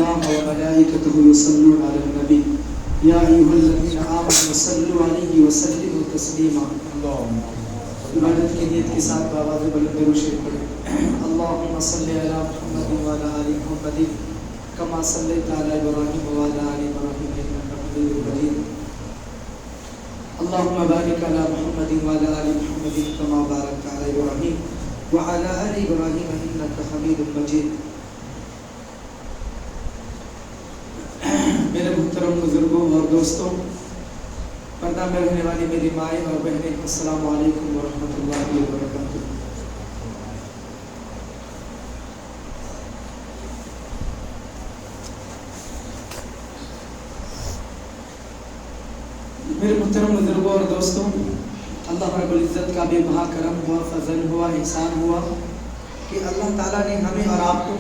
الله وملائكته يصلون على النبي يا أيها الذين آمنوا صلوا عليه وسلموا تسليما. عبادت کی نیت کے ساتھ بآواز بلند درود شریف پڑھیں. اللهم صل على محمد وعلى آل محمد كما صليت على إبراهيم وعلى آل إبراهيم إنك حميد مجيد. اللهم بارك على محمد وعلى آل محمد كما باركت على إبراهيم وعلى آل إبراهيم إنك حميد مجيد. میرے محترم بزرگوں اور دوستوں، پردہ میں رہنے والی میری مائیں اور بہنیں، السلام علیکم ورحمۃ اللہ وبرکاتہ. میرے محترم بزرگوں اور دوستوں، اللہ رب العزت کا بے بہا کرم ہوا، فضل ہوا، احسان ہوا کہ اللہ تعالیٰ نے ہمیں اور آپ کو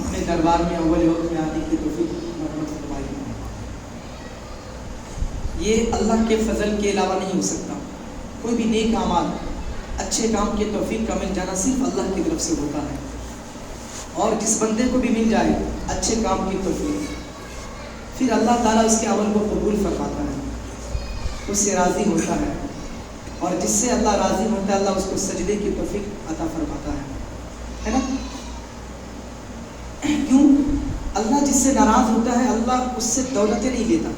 اپنے دربار میں اول وقت میں آنے کی توفیق مرحمت فرمائی. یہ اللہ کے فضل کے علاوہ نہیں ہو سکتا. کوئی بھی نیک اعمال، اچھے کام کی توفیق کا مل جانا صرف اللہ کی طرف سے ہوتا ہے. اور جس بندے کو بھی مل جائے اچھے کام کی توفیق، پھر اللہ تعالیٰ اس کے عمل کو قبول فرماتا ہے، اس سے راضی ہوتا ہے، اور جس سے اللہ راضی ہوتا ہے اللہ اس کو سجدے کی توفیق عطا فرماتا ہے نا. کیوں؟ اللہ جس سے ناراض ہوتا ہے اللہ اس سے دولتیں نہیں دیتا،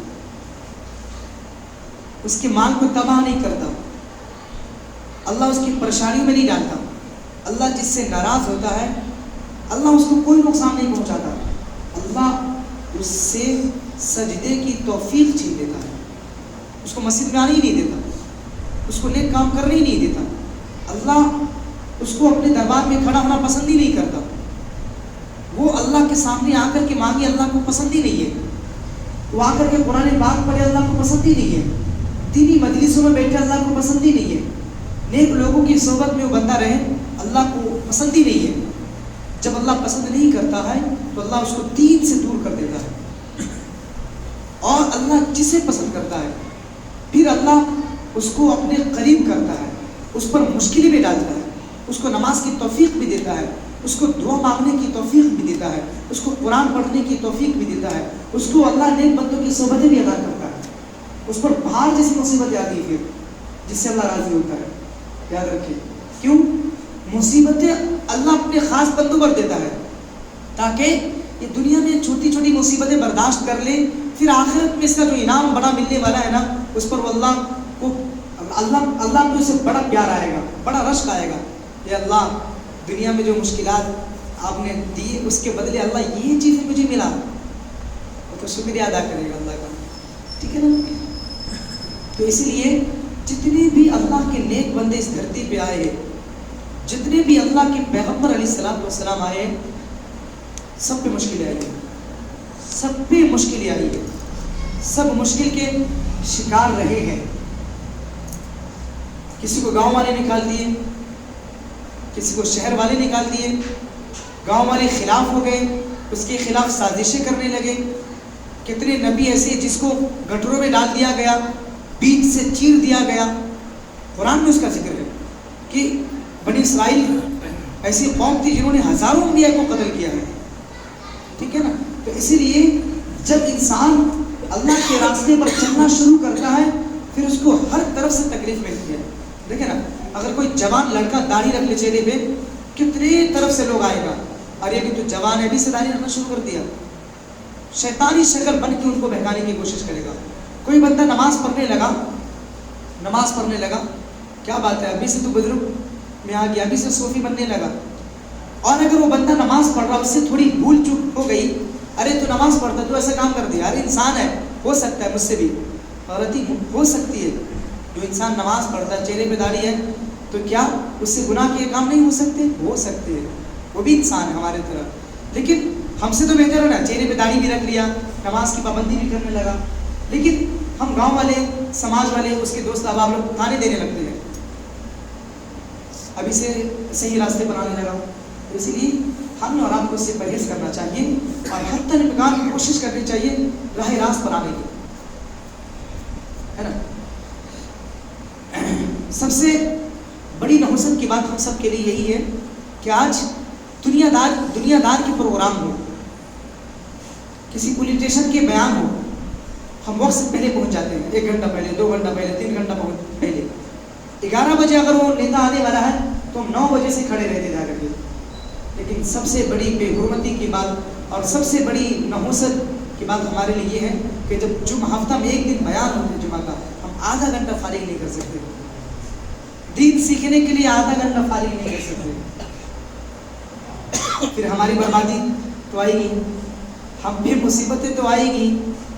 اس کے مال کو تباہ نہیں کرتا، اللہ اس کی پریشانیوں میں نہیں ڈالتا. اللہ جس سے ناراض ہوتا ہے اللہ اس کو کوئی نقصان نہیں پہنچاتا، اللہ اس سے سجدے کی توفیق چھین دیتا ہے، اس کو مسجد میں آنے ہی نہیں دیتا، اس کو نیک کام کرنے ہی نہیں دیتا. اللہ اس کو اپنے دربار میں کھڑا ہونا پسند ہی نہیں کرتا. وہ اللہ کے سامنے آ کر کے مانگے اللہ کو پسند ہی نہیں ہے. وہ آ کر کے قرآن پاک پڑھے اللہ کو پسند ہی نہیں ہے. دینی مجلسوں میں بیٹھے اللہ کو پسند ہی نہیں ہے. نیک لوگوں کی صحبت میں وہ بندہ رہے اللہ کو پسند ہی نہیں ہے. جب اللہ پسند نہیں کرتا ہے تو اللہ اس کو دین سے دور کر دیتا ہے. اور اللہ جسے پسند کرتا ہے پھر اللہ اس کو اپنے قریب کرتا ہے، اس پر مشکلیں بھی ڈالتا ہے، اس کو نماز کی توفیق بھی دیتا ہے، اس کو دعا مانگنے کی توفیق بھی دیتا ہے، اس کو قرآن پڑھنے کی توفیق بھی دیتا ہے، اس کو اللہ نیک بندوں کی صحبتیں بھی ادا کرتا ہے. اس پر بہار جیسی مصیبتیں آتی ہیں جس سے اللہ راضی ہوتا ہے. یاد رکھیے، کیوں؟ مصیبتیں اللہ اپنے خاص بندوں پر دیتا ہے تاکہ یہ دنیا میں چھوٹی چھوٹی مصیبتیں برداشت کر لے، پھر آخرت میں اس کا جو انعام بڑا ملنے والا ہے نا اس پر وہ اللہ کو اسے بڑا پیار آئے گا، بڑا رشک آئے گا. یہ اللہ دنیا میں جو مشکلات آپ نے دی اس کے بدلے اللہ یہ چیز مجھے ملا، تو شکریہ ادا کرے گا اللہ کا. ٹھیک ہے نا؟ تو اسی لیے جتنے بھی اللہ کے نیک بندے اس دھرتی پہ آئے ہیں، جتنے بھی اللہ کے پیغمبر علیہ السلام والسلام آئے، سب پہ مشکلیں آئی ہیں، سب پہ مشکلیں آئی ہیں، سب مشکل کے شکار رہے ہیں. کسی کو گاؤں والے نکال دیے، کسی کو شہر والے نکال دیے، گاؤں والے خلاف ہو گئے، اس کے خلاف سازشیں کرنے لگے. کتنے نبی ایسے جس کو گٹروں میں ڈال دیا گیا، بیچ سے چیر دیا گیا. قرآن میں اس کا ذکر ہے کہ بنی اسرائیل ایسی قوم تھی جنہوں نے ہزاروں انبیاء کو قتل کیا ہے. ٹھیک ہے نا؟ تو اسی لیے جب انسان اللہ کے راستے پر چلنا شروع کرتا ہے پھر اس کو ہر طرف سے تکلیف ملتی ہے. دیکھیں نا، اگر کوئی جوان لڑکا داڑھی رکھ لے چہرے پہ کتنے طرف سے لوگ آئے گا، اور یہ بھی تو جوان ہے، ابھی سے داڑھی رکھنا شروع کر دیا، شیطانی شکل بن کے ان کو بہکانے کی کوشش کرے گا. کوئی بندہ نماز پڑھنے لگا، کیا بات ہے ابھی سے تو بزرگ میں آ گیا، ابھی سے صوفی بننے لگا. اور اگر وہ بندہ نماز پڑھ رہا اس سے تھوڑی بھول چوک ہو گئی، ارے تو نماز پڑھتا تو ایسا کام کر دیا، ارے انسان ہے، ہو سکتا ہے مجھ سے بھی غلطی ہو سکتی ہے. جو انسان نماز پڑھتا ہے چہرے پہ داڑھی ہے تو کیا اس سے گناہ کے کام نہیں ہو سکتے؟ ہو سکتے ہیں، وہ بھی انسان ہے ہمارے طرح. لیکن ہم سے تو بہتر ہے نا، چہرے پہ داڑھی بھی رکھ لیا، نماز کی پابندی بھی کرنے لگا. لیکن ہم گاؤں والے، سماج والے، اس کے دوست احباب لوگ تانے دینے لگتے ہیں، ابھی سے صحیح راستے پر آنے لگا. اسی لیے ہمیں اور آپ کو اس سے پرہیز کرنا چاہیے اور حتی الامکان کوشش کرنی چاہیے راہ راست پر آنے کی، ہے نا. سب سے بڑی نحوست کی بات ہم سب کے لیے یہی ہے کہ آج دنیا دار کی پروگرام ہو کسی پولیس اسٹیشن کے بیان ہو، ہم وقت سے پہلے پہنچ جاتے ہیں، 1 گھنٹہ پہلے، 2 گھنٹہ پہلے، 3 گھنٹہ پہلے. 11 بجے اگر وہ نیتا آنے والا ہے تو ہم 9 بجے سے کھڑے رہتے جا کر کے. لیکن سب سے بڑی بے حرمتی کی بات اور سب سے بڑی نحوست کی بات ہمارے لیے یہ ہے کہ جب ہفتہ میں 1 دن بیان ہوتا ہے جمعہ کا، ہم آدھا گھنٹہ فارغ نہیں کر سکتے. دین سیکھنے کے لیے آدھا گھنٹہ فارغ نہیں کر سکتے. پھر ہماری بربادی تو آئے گی، ہم پھر مصیبتیں تو آئے گی.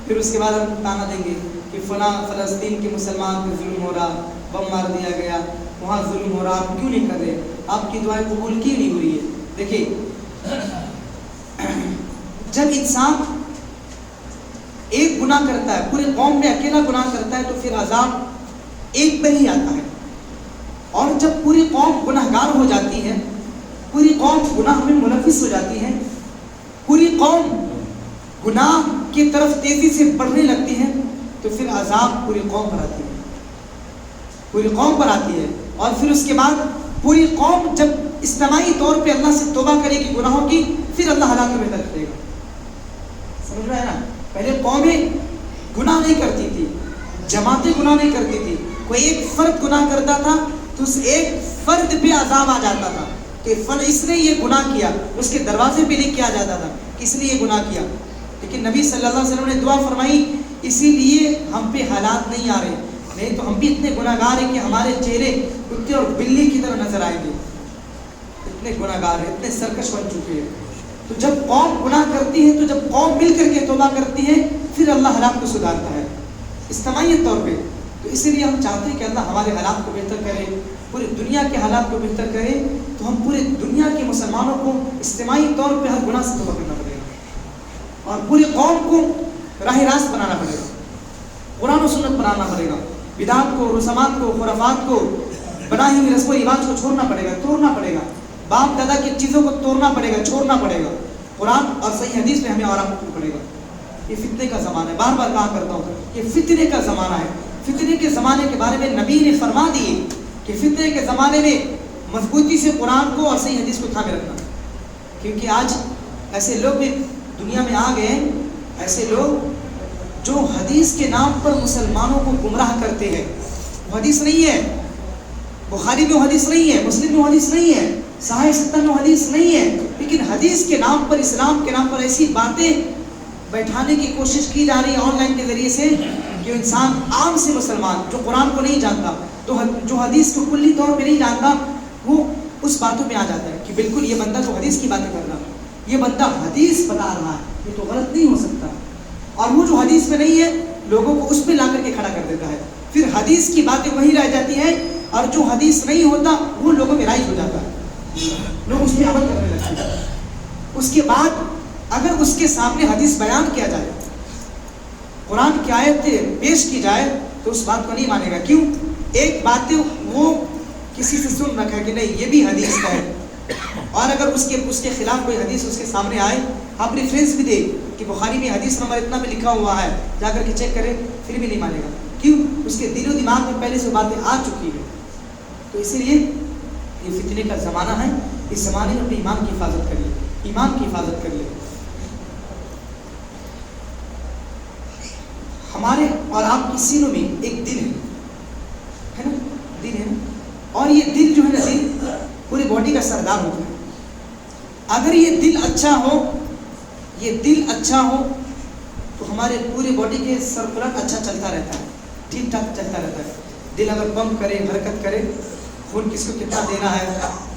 پھر اس کے بعد ہم تانا دیں گے کہ فلاں فلسطین کے مسلمان پہ ظلم ہو رہا، بم مار دیا گیا، وہاں ظلم ہو رہا، آپ کیوں نہیں کر رہے، آپ کی دعائیں قبول کیوں نہیں ہو رہی ہے. دیکھیے، جب انسان ایک گناہ کرتا ہے، پورے قوم میں اکیلا گناہ کرتا ہے، تو پھر عذاب ایک پر ہی آتا ہے. اور جب پوری قوم گناہ گار ہو جاتی ہے، پوری قوم گناہ میں ملوث ہو جاتی ہے، پوری قوم گناہ کی طرف تیزی سے بڑھنے لگتی ہے، تو پھر عذاب پوری قوم پر آتی ہے، پوری قوم پر آتی ہے. اور پھر اس کے بعد پوری قوم جب اجتماعی طور پہ اللہ سے توبہ کرے گی گناہوں کی، پھر اللہ ہلاک میں بہتر کرے گا. سمجھ رہے ہیں نا؟ پہلے قومیں گناہ نہیں کرتی تھی، جماعتیں گناہ نہیں کرتی تھی، کوئی ایک فرد گناہ کرتا تھا تو اس ایک فرد پہ عذاب آ جاتا تھا کہ اس نے یہ گناہ کیا، اس کے دروازے پہ لکھ کیا جاتا تھا کس نے یہ گناہ کیا. لیکن نبی صلی اللہ علیہ وسلم نے دعا فرمائی، اسی لیے ہم پہ حالات نہیں آ رہے، نہیں تو ہم بھی اتنے گناہ گار ہیں کہ ہمارے چہرے کتے اور بلی کی طرح نظر آئیں گے. اتنے گناہ گار ہیں، اتنے سرکش بن چکے ہیں. تو جب قوم گناہ کرتی ہے، تو جب قوم مل کر کے توبہ کرتی ہے، پھر اللہ حالات کو سدھارتا ہے اجتماعی طور پہ. تو اسی لیے ہم چاہتے ہیں کہ اللہ ہمارے حالات کو بہتر کرے، پوری دنیا کے حالات کو بہتر کرے. تو ہم پورے دنیا کے مسلمانوں کو اجتماعی طور پہ ہر گناہ سے توبہ کرنا پڑے گا، اور پوری قوم کو راہ راست بنانا پڑے گا، قرآن و سنت بنانا پڑے گا. بدعات کو، رسومات کو، خرافات کو، بنائی ہوئی رسم و رواج کو چھوڑنا پڑے گا، توڑنا پڑے گا. باپ دادا کی چیزوں کو توڑنا پڑے گا، چھوڑنا پڑے گا. قرآن اور صحیح حدیث میں ہمیں آرام کرنا پڑے گا. یہ فتنے کا زمانہ ہے، بار بار کہا کرتا ہوں، یہ فتنے کا زمانہ ہے. فتنے کے زمانے کے بارے میں نبی نے فرما دیے کہ فتنے کے زمانے میں مضبوطی سے قرآن کو اور صحیح حدیث کو تھامے رکھنا. کیونکہ آج ایسے لوگ بھی دنیا میں آ گئے ہیں، ایسے لوگ جو حدیث کے نام پر مسلمانوں کو گمراہ کرتے ہیں. وہ حدیث نہیں ہے، بخاری میں حدیث نہیں ہے، مسلم میں حدیث نہیں ہے، صحیح ستہ میں حدیث نہیں ہے، لیکن حدیث کے نام پر، اسلام کے نام پر ایسی باتیں بیٹھانے کی کوشش کی جا رہی ہے آن لائن کے ذریعے سے کہ انسان عام سے مسلمان جو قرآن کو نہیں جانتا، جو حدیث کو کلی طور پہ نہیں جانتا، وہ اس باتوں پہ آ جاتا ہے کہ بالکل یہ بندہ تو حدیث کی باتیں کر رہا ہے، یہ بندہ حدیث بتا رہا ہے، یہ تو غلط نہیں ہو سکتا. اور وہ جو حدیث میں نہیں ہے لوگوں کو اس پہ لا کر کے کھڑا کر دیتا ہے. پھر حدیث کی باتیں وہی رہ جاتی ہیں، اور جو حدیث نہیں ہوتا وہ لوگوں میں رائج ہو جاتا ہے، لوگ اس پہ عمل کرنے لگتے ہیں. اس کے بعد اگر اس کے سامنے حدیث بیان کیا جائے، قرآن کی آیت پیش کی جائے، تو اس بات کو نہیں مانے گا. کیوں؟ ایک بات وہ کسی سے سن رکھا ہے کہ نہیں یہ بھی حدیث کا ہے، اور اگر اس کے خلاف کوئی حدیث اس کے سامنے آئے، آپ ریفرنس بھی دے کہ بخاری میں حدیث نمبر اتنا میں لکھا ہوا ہے، جا کر کے چیک کرے، پھر بھی نہیں مانے گا. کیوں؟ اس کے دل و دماغ میں پہلے سے باتیں آ چکی ہے. تو اسی لیے یہ فتنے کا زمانہ ہے. اس زمانے میں اپنے ایمان کی حفاظت کریے، ایمان کی حفاظت کریے. ہمارے اور آپ کی سینوں میں ایک دل ہے نا، دل ہے نا، اور یہ دل جو ہے نا، دل پوری باڈی کا سردار ہوتا ہے. اگر یہ دل اچھا ہو، یہ دل اچھا ہو تو ہمارے پوری باڈی کے سرکلٹ اچھا چلتا رہتا ہے، ٹھیک ٹھاک چلتا رہتا ہے. دل اگر پمپ کرے، حرکت کرے، خون کس کو کتنا دینا ہے،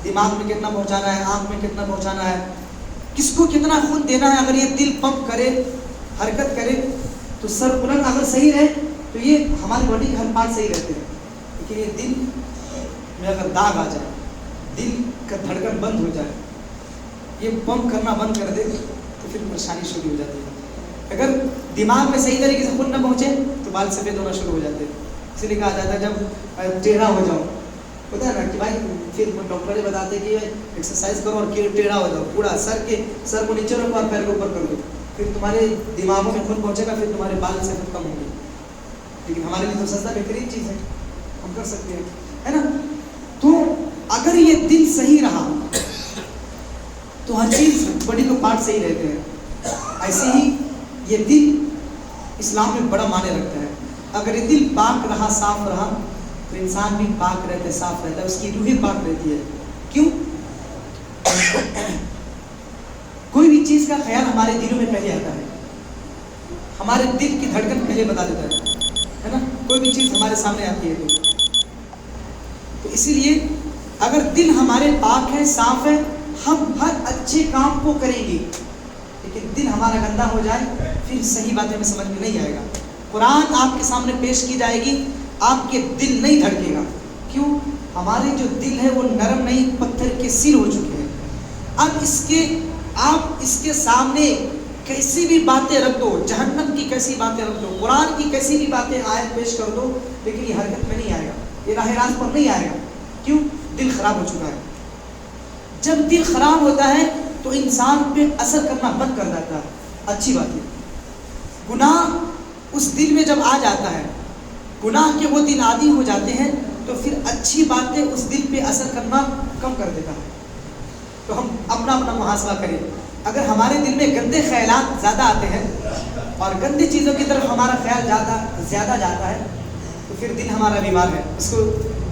دماغ میں کتنا پہنچانا ہے، آنکھ میں کتنا پہنچانا ہے، کس کو کتنا خون دینا ہے، اگر یہ دل پمپ کرے، حرکت کرے، تو سرکلٹ اگر صحیح رہے تو یہ ہماری باڈی کے ہر پارٹ صحیح رہتے ہیں. لیکن یہ دل میں اگر داغ آ جائے، دل کا دھڑکن بند ہو جائے، یہ پمپ کرنا بند کر دے، تو پھر پریشانی شروع ہو جاتی ہے. اگر دماغ میں صحیح طریقے سے خون نہ پہنچے تو بال سفید ہونا شروع ہو جاتے ہیں. اسی لیے کہا جاتا ہے جب ٹیڑھا ہو جاؤ، ہوتا ہے نا کہ بھائی، پھر ڈاکٹر نے بتاتے ہیں کہ ایکسرسائز کرو اور ٹیڑھا ہو جاؤ، پورا سر کو نیچے رکھو اور پیر کو اوپر کر دو، پھر تمہارے دماغوں میں خون پہنچے گا، پھر تمہارے بال سفید کم ہوں گے. لیکن ہمارے لیے تو سجدہ بہترین چیز ہے، ہم کر سکتے ہیں، ہے نا. تو اگر یہ دل صحیح رہا تو ہر چیز باڈی کو پارٹ صحیح رہتے ہیں. ایسے ہی یہ دل اسلام میں بڑا معنی رکھتا ہے. اگر یہ دل پاک رہا، صاف رہا، تو انسان بھی پاک رہتا ہے، صاف رہتا ہے، اس کی روح پاک رہتی ہے. کیوں؟ کوئی بھی چیز کا خیال ہمارے دلوں میں پہلے آتا ہے، ہمارے دل کی دھڑکن پہلے بتا دیتا ہے نا. کوئی بھی چیز ہمارے سامنے آتی ہے تو اسی لیے اگر دل ہمارے پاک ہے، صاف ہے، ہم ہر اچھے کام کو کریں گے. لیکن دل ہمارا گندا ہو جائے پھر صحیح باتیں میں سمجھ میں نہیں آئے گا. قرآن آپ کے سامنے پیش کی جائے گی، آپ کے دل نہیں دھڑکے گا. کیوں؟ ہمارے جو دل ہے وہ نرم نہیں، پتھر کے سل ہو چکے ہیں. اب آپ اس کے سامنے کیسی بھی باتیں رکھ دو، جہنم کی کیسی باتیں رکھ دو، قرآن کی کیسی بھی باتیں آیت پیش کر دو، لیکن یہ حرکت میں نہیں آئے گا، یہ راہ راست پر نہیں آئے گا. کیوں؟ دل خراب ہو چکا ہے. جب دل خراب ہوتا ہے تو انسان پہ اثر کرنا بند کر دیتا ہے اچھی باتیں. گناہ اس دل میں جب آ جاتا ہے، گناہ کے وہ دل عادی ہو جاتے ہیں، تو پھر اچھی باتیں اس دل پہ اثر کرنا کم کر دیتا ہے. تو ہم اپنا محاسبہ کریں. اگر ہمارے دل میں گندے خیالات زیادہ آتے ہیں اور گندی چیزوں کی طرف ہمارا خیال زیادہ جاتا ہے، تو پھر دل ہمارا بیمار ہے، اس کو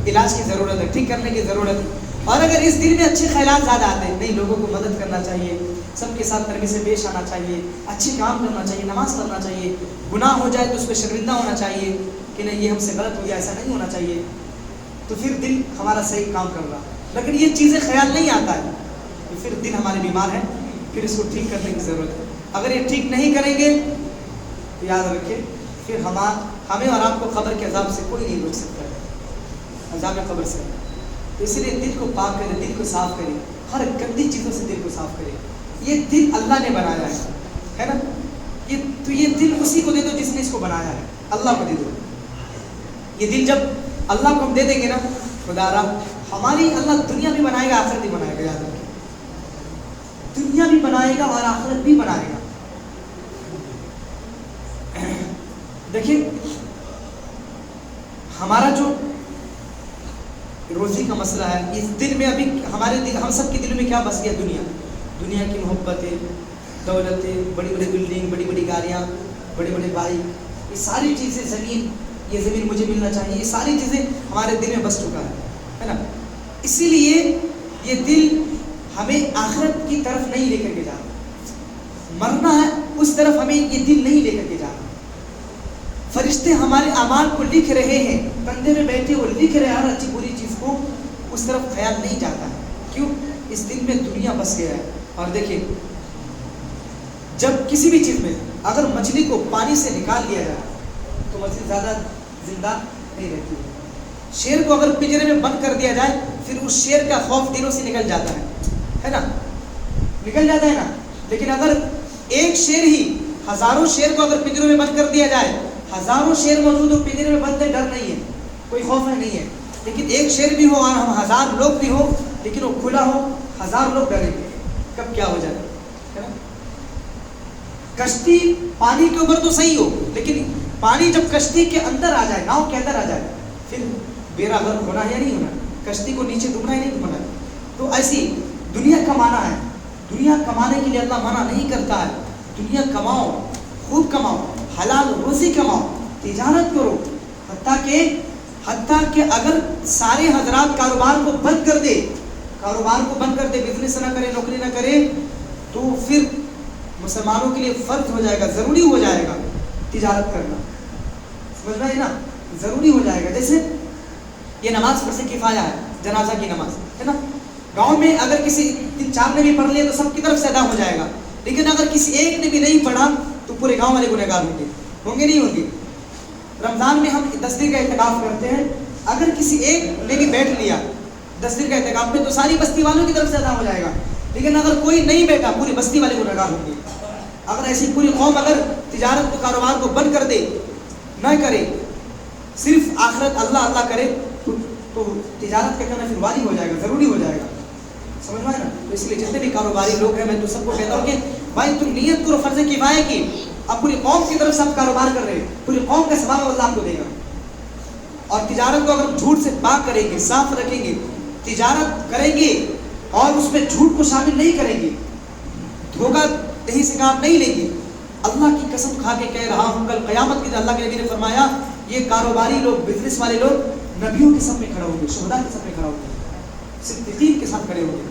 علاج کی ضرورت ہے، ٹھیک کرنے کی ضرورت ہے. اور اگر اس دل میں اچھے خیالات زیادہ آتے ہیں، نہیں، لوگوں کو مدد کرنا چاہیے، سب کے ساتھ نرمی سے پیش آنا چاہیے، اچھے کام کرنا چاہیے، نماز پڑھنا چاہیے، گناہ ہو جائے تو اس پہ شرمندہ ہونا چاہیے کہ نہیں یہ ہم سے غلط ہو گیا، ایسا نہیں ہونا چاہیے، تو پھر دل ہمارا صحیح کام کر رہا. لیکن یہ چیزیں خیال نہیں آتا ہے تو پھر دل ہمارے بیمار ہے، پھر اس کو ٹھیک کرنے کی ضرورت ہے. اگر یہ ٹھیک نہیں کریں گے تو یاد رکھیں پھر ہمیں اور آپ کو قبر کے عذاب سے کوئی نہیں روک سکتا ہے، عذاب قبر سے. اس لیے دل کو پاک کرے، دل کو صاف کرے، ہر گندی چیزوں سے دل کو صاف کرے. یہ دل اللہ نے بنایا ہے نا. تو یہ دل اسی کو دے دو جس نے اس کو بنایا ہے، اللہ کو دے دو. یہ دل جب اللہ کو ہم دے دیں گے نا، خدا را ہماری اللہ دنیا بھی بنائے گا، آخرت بھی بنائے گا. یاد رکھیں، دنیا بھی بنائے گا اور آخرت بھی بنائے گا. دیکھیں ہمارا جو روزی کا مسئلہ ہے، اس دل میں ابھی ہم سب کے دل میں کیا بس گیا؟ دنیا کی محبتیں، دولتیں، بڑی بڑی بلڈنگ، بڑی بڑی گاڑیاں، بڑے بڑے بائک، یہ ساری چیزیں، یہ زمین مجھے ملنا چاہیے، یہ ساری چیزیں ہمارے دل میں بس چکا ہے نا. اسی لیے یہ دل ہمیں آخرت کی طرف نہیں لے کر کے جانا. مرنا ہے اس طرف ہمیں یہ دل نہیں لے کر کے جانا. فرشتے ہمارے اعمال کو لکھ رہے ہیں، کندھے میں بیٹھے وہ لکھ رہے ہیں ہر اچھی بری چیز کو، اس طرف خیال نہیں جاتا ہے. کیوں؟ اس دل میں دنیا بس گیا ہے. اور دیکھیں جب کسی بھی چیز میں اگر مچھلی کو پانی سے نکال دیا جائے تو مچھلی زیادہ زندہ نہیں رہتی ہے. شیر کو اگر پنجرے میں بند کر دیا جائے پھر اس شیر کا خوف دلوں سے نکل جاتا ہے نا، نکل جاتا ہے نا. لیکن اگر ایک شیر ہی ہزاروں شیر کو اگر پنجروں میں بند کر دیا جائے، ہزاروں شیر موجود ہو، پنجرے میں بند ہے، ڈر نہیں ہے، کوئی خوف ہے نہیں ہے. لیکن ایک شیر بھی ہو اور ہم ہزار لوگ بھی ہو، لیکن وہ کھلا ہو، ہزار لوگ ڈریں گے، کب کیا ہو جائے ہے نا. کشتی پانی کے اوپر تو صحیح ہو، لیکن پانی جب کشتی کے اندر آ جائے، ناؤ کے اندر آ جائے، پھر بیڑا غرق ہونا ہے یا نہیں ہونا، کشتی کو نیچے ڈوبنا ہے نہیں ڈوبنا ہے. تو ایسی دنیا کمانا ہے، دنیا کمانے کے لیے اللہ منع نہیں کرتا ہے. دنیا کماؤ، خوب کماؤ، حلال روزی کماؤ، تجارت کرو. حتیٰ کہ اگر سارے حضرات کاروبار کو بند کر دے، بزنس نہ کرے، نوکری نہ کرے، تو پھر مسلمانوں کے لیے فرض ہو جائے گا، ضروری ہو جائے گا تجارت کرنا. سمجھ رہے ہیں نا، ضروری ہو جائے گا. جیسے یہ نماز فرض کفایہ ہے، جنازہ کی نماز ہے نا. گاؤں میں اگر کسی 3-4 نے بھی پڑھ لیا تو سب کی طرف سے ادا ہو جائے گا. لیکن اگر کسی ایک نے بھی نہیں پڑھا تو پورے گاؤں والے گنہگار ہوں گے نہیں ہوں گے. رمضان میں ہم 10 دن کا اعتکاف کرتے ہیں، اگر کسی ایک نے بھی بیٹھ لیا 10 دن کا اعتکاف میں تو ساری بستی والوں کی طرف سے ادا ہو جائے گا. لیکن اگر کوئی نہیں بیٹھا پوری بستی والے گنہگار ہوں گے. اگر ایسی پوری قوم اگر تجارت کو، کاروبار کو بند کر دے، نہ کرے، صرف آخرت اللہ کرے، تو تجارت کا کرنا پھر واجب ہو جائے گا، ضروری ہو جائے گا. سمجھ میں نا. تو اس لیے جتنے بھی کاروباری لوگ ہیں میں تو سب کو کہتا ہوں کہ بھائی تم نیت کرو فرض کفایہ کی. اب پوری قوم کی طرف سے آپ کاروبار کر رہے ہیں، پوری قوم کا ثواب اللہ آپ کو دے گا. اور تجارت کو اگر جھوٹ سے پاک کریں گے، صاف رکھیں گے، تجارت کریں گے اور اس میں جھوٹ کو شامل نہیں کریں گے، دھوکہ دہی سے کام نہیں لیں گے، اللہ کی قسم کھا کے کہہ رہا ہوں کل قیامت کے دن اللہ کے نبی نے فرمایا یہ کاروباری لوگ, بزنس والے لوگ نبیوں کے سب میں کھڑے ہوں گے, شہداء کے سب میں کھڑے ہوں گے, صدیقین کے ساتھ کھڑے ہوں گے,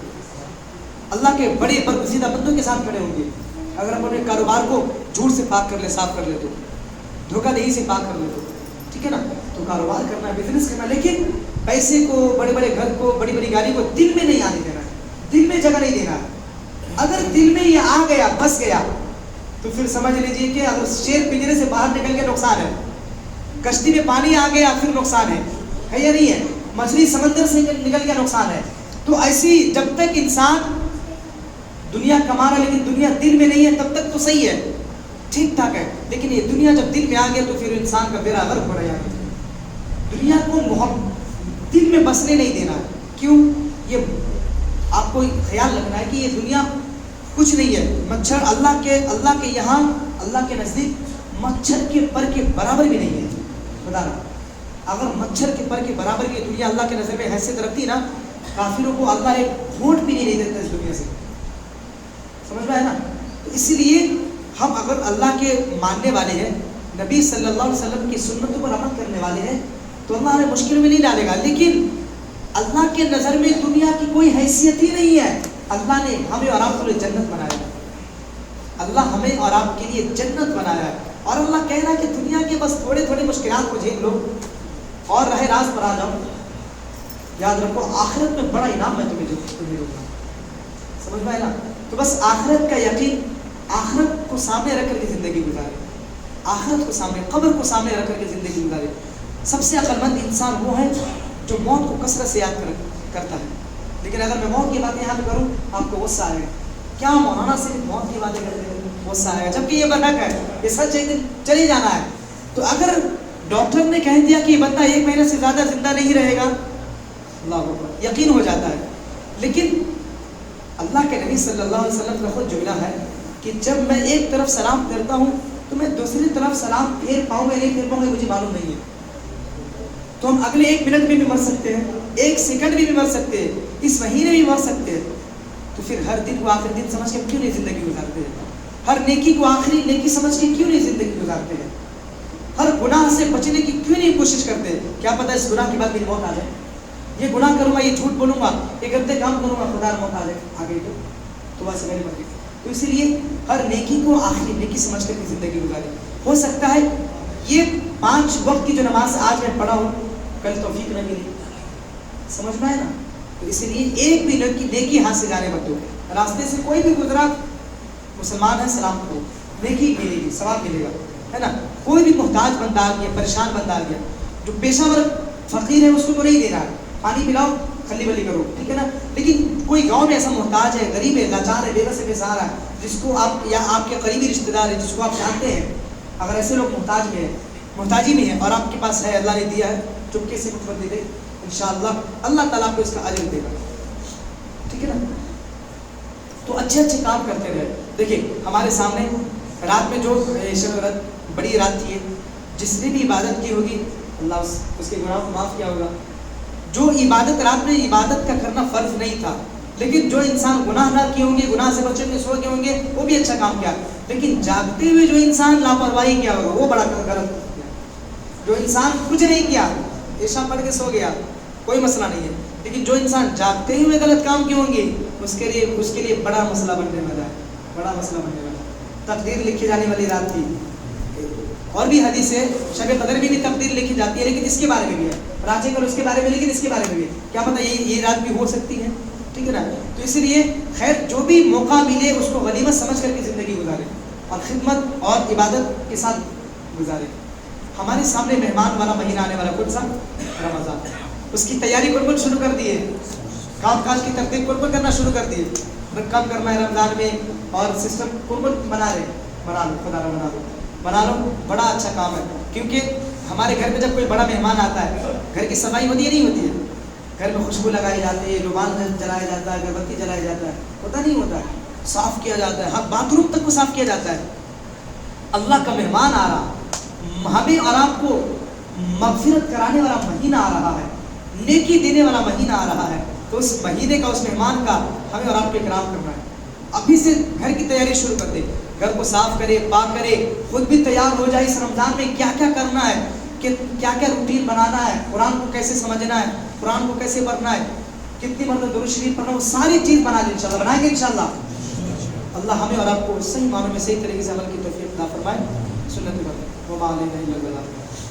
اللہ کے بڑے برگزیدہ بندوں کے ساتھ کھڑے ہوں گے. اگر ہم اپنے کاروبار کو جھوٹ سے پاک کر لے, صاف کر لے, تو دھوکہ دہی سے پاک کر لے, تو ٹھیک ہے نا, تو کاروبار کرنا ہے, بزنس کرنا ہے, لیکن پیسے کو, بڑے بڑے گھر کو, بڑی بڑی گاڑی کو دل میں نہیں آنے دینا ہے, دل میں جگہ نہیں دینا ہے. اگر دل میں یہ آ گیا, بس گیا, تو پھر سمجھ لیجیے کہ اگر شیر پنجرے سے باہر نکل کے نقصان ہے, کشتی میں پانی آ گیا پھر نقصان ہے یا نہیں ہے, مچھلی سمندر سے نکل گیا نقصان ہے. تو ایسی جب تک انسان دنیا کما رہا لیکن دنیا دل میں نہیں ہے تب تک تو صحیح ہے, ٹھیک ٹھاک ہے, لیکن یہ دنیا جب دل میں آ گیا تو پھر انسان کا بیڑا غرق ہو رہا ہے. دنیا کو محبت دل میں بسنے نہیں دینا. کیوں؟ یہ آپ کو خیال رکھنا ہے کہ یہ دنیا کچھ نہیں ہے. مچھر اللہ کے یہاں, اللہ کے نزدیک مچھر کے پر کے برابر بھی نہیں ہے. بتا رہا اگر مچھر کے پر کے برابر کی دنیا اللہ کے نظر میں حیثیت رکھتی نا, کافروں کو اللہ ایک ووٹ بھی نہیں دیتا اس دنیا سے. سمجھ میں ہے نا. تو اسی لیے ہم اگر اللہ کے ماننے والے ہیں, نبی صلی اللہ علیہ وسلم کی سنتوں پر عمل کرنے والے ہیں, تو اللہ ہمیں مشکل میں نہیں ڈالے گا. لیکن اللہ کے نظر میں دنیا کی کوئی حیثیت ہی نہیں ہے. اللہ نے ہمیں اور آپ کے لیے جنت بنایا ہے, اللہ ہمیں اور آپ کے لیے جنت بنایا ہے. اور اللہ کہہ رہا ہے کہ دنیا کے بس تھوڑے تھوڑے مشکلات کو جھیل لو اور راہ راست پر آ جاؤ. یاد رکھو آخرت میں بڑا انعام میں تمہیں دوں گا. سمجھ میں آئے نا. تو بس آخرت کا یقین, آخرت کو سامنے رکھ کر کے زندگی گزارے, آخرت کو سامنے, قبر کو سامنے رکھ کر کے زندگی گزارے. سب سے عقل مند انسان وہ ہے جو موت کو کثرت سے یاد کرتا ہے. لیکن اگر میں موت کی باتیں یہاں پہ کروں آپ کو غصہ آئے گا, کیا مولانا صرف موت کی باتیں کرتے ہیں, غصہ آئے گا, جبکہ یہ برحق ہے, یہ سچ ایک دن چلے جانا ہے. تو اگر ڈاکٹر نے کہہ دیا کہ یہ بندہ 1 مہینے سے زیادہ زندہ نہیں رہے گا, اللہ اکبر, یقین ہو جاتا ہے. لیکن اللہ کے نبی صلی اللہ علیہ وسلم کا خود جملہ ہے کہ جب میں ایک طرف سلام کرتا ہوں تو میں دوسری طرف سلام پھیر پاؤں گا نہیں پھیر پاؤں گا مجھے معلوم نہیں ہے. تو ہم اگلے 1 منٹ میں بھی مر سکتے ہیں, 1 سیکنڈ میں بھی مر سکتے ہیں, اس مہینے بھی مر سکتے ہیں. تو پھر ہر دن کو آخری دن سمجھ کے کیوں نہیں زندگی گزارتے ہیں, ہر نیکی کو آخری نیکی سمجھ کے کیوں نہیں زندگی گزارتے ہیں, ہر گناہ سے بچنے کی کیوں نہیں کوشش کرتے. کیا پتہ اس گناہ کے بعد میری موت آ جائے, یہ گناہ کروں گا, یہ جھوٹ بولوں گا, یہ غلطی کام کروں گا, خدا موت آ جائے آگے تو بس میری مرضی. تو اسی لیے ہر نیکی کو آخری نیکی سمجھ کر کی زندگی گزارے. ہو سکتا ہے یہ 5 وقت کی جو نماز آج میں پڑھا ہوں کل توفیق نہ ملی, سمجھ میں ہے نا. تو اسی لیے ایک بھی نیکی ہاتھ سے جانے مت دو. راستے سے کوئی بھی گزرا, مسلمان ہے, سلام کرو, نیکی ملے گی, ثواب ملے گا, ہے نا. کوئی بھی محتاج بندہ آ گیا, پریشان بندہ آ گیا, جو پیشہ ور فقیر ہے اس کو تو نہیں دے رہا ہے, پانی پلاؤ, کھلی بلی کرو, ٹھیک ہے نا. لیکن کوئی گاؤں میں ایسا محتاج ہے, غریب ہے, لاچار ہے, بے بس ہے, بے سہارا ہے, جس کو آپ یا آپ کے قریبی رشتہ دار ہے, جس کو آپ جانتے ہیں, اگر ایسے لوگ محتاجی میں ہیں اور آپ کے پاس ہے, اللہ نے دیا ہے, چپکے سے کچھ دے دے, انشاءاللہ اللہ تعالیٰ کو اس کا اجر دے گا, ٹھیک ہے نا. تو اچھے اچھے کام کرتے رہے. دیکھیں ہمارے سامنے رات میں جو بڑی رات تھی, جس نے بھی عبادت کی ہوگی اللہ اس کے گناہ کو معاف کیا ہوگا. جو عبادت رات میں عبادت کا کرنا فرض نہیں تھا, لیکن جو انسان گناہ نہ کیے ہوں گے, گناہ سے بچے ہوئے, سو گئے ہوں گے, وہ بھی اچھا کام کیا. لیکن جاگتے ہوئے جو انسان لاپرواہی کیا ہوگا وہ بڑا غلط کیا. جو انسان کچھ نہیں کیا, عشاء پڑھ کے سو گیا, کوئی مسئلہ نہیں ہے, لیکن جو انسان جاگتے ہوئے غلط کام کیے ہوں گے اس کے لیے بڑا مسئلہ بننے والا ہے, بڑا مسئلہ بننے والا ہے. تقدیر لکھی جانے والی رات تھی. اور بھی حدیث ہے, شب قدر میں بھی تقدیر لکھی جاتی ہے, لیکن اس کے بارے میں بھی ہے, راجے کل اس کے بارے میں, لیکن اس کے بارے میں بھی ہے. کیا پتہ یہ رات بھی ہو سکتی ہے, ٹھیک ہے نا. تو اس لیے خیر جو بھی موقع ملے اس کو غنیمت سمجھ کر کے زندگی گزارے اور خدمت اور عبادت کے ساتھ گزارے. ہمارے سامنے مہمان والا مہینہ آنے والا کون سا, رمضان. اس کی تیاری قربت شروع کر دیے, کام کاج کی ترتیب قربت کرنا شروع کر دیے. کم کرنا ہے رمضان میں اور سسٹم قربت بنا لو, خدا را بنا لو, بڑا اچھا کام ہے. کیونکہ ہمارے گھر میں جب کوئی بڑا مہمان آتا ہے, گھر کی صفائی ہوتی ہے نہیں ہوتی ہے, گھر میں خوشبو لگائی جاتی ہے, رومال جلایا جاتا ہے, اگربتی جلایا جاتا ہے, ہوتا نہیں ہوتا ہے, صاف کیا جاتا ہے, ہر باتھ روم تک کو صاف کیا جاتا ہے. اللہ کا مہمان آ رہا, ہمیں اور آپ کو مغفرت کرانے والا مہینہ آ رہا ہے, نیکی دینے والا مہینہ آ رہا ہے. تو اس مہینے کا, اس مہمان کا ہمیں اور آپ کو اکرام کرنا ہے. ابھی سے گھر کی تیاری شروع کر دے, گھر کو صاف کرے, پاک کرے, خود بھی تیار ہو جائے اس رمضان میں کیا کیا کرنا ہے, کہ کیا کیا روٹین بنانا ہے, قرآن کو کیسے سمجھنا ہے, قرآن کو کیسے پڑھنا ہے, کتنی مرتبہ درود شریف پڑھنا, وہ ساری چیز بنا لیں انشاءاللہ. بنائیں گے انشاءاللہ. اللہ ہمیں اور آپ کو صحیح معنوں میں صحیح طریقے سے عمل کی توفیق عطا فرمائے. سنت پر وما علینا الا البلاغ.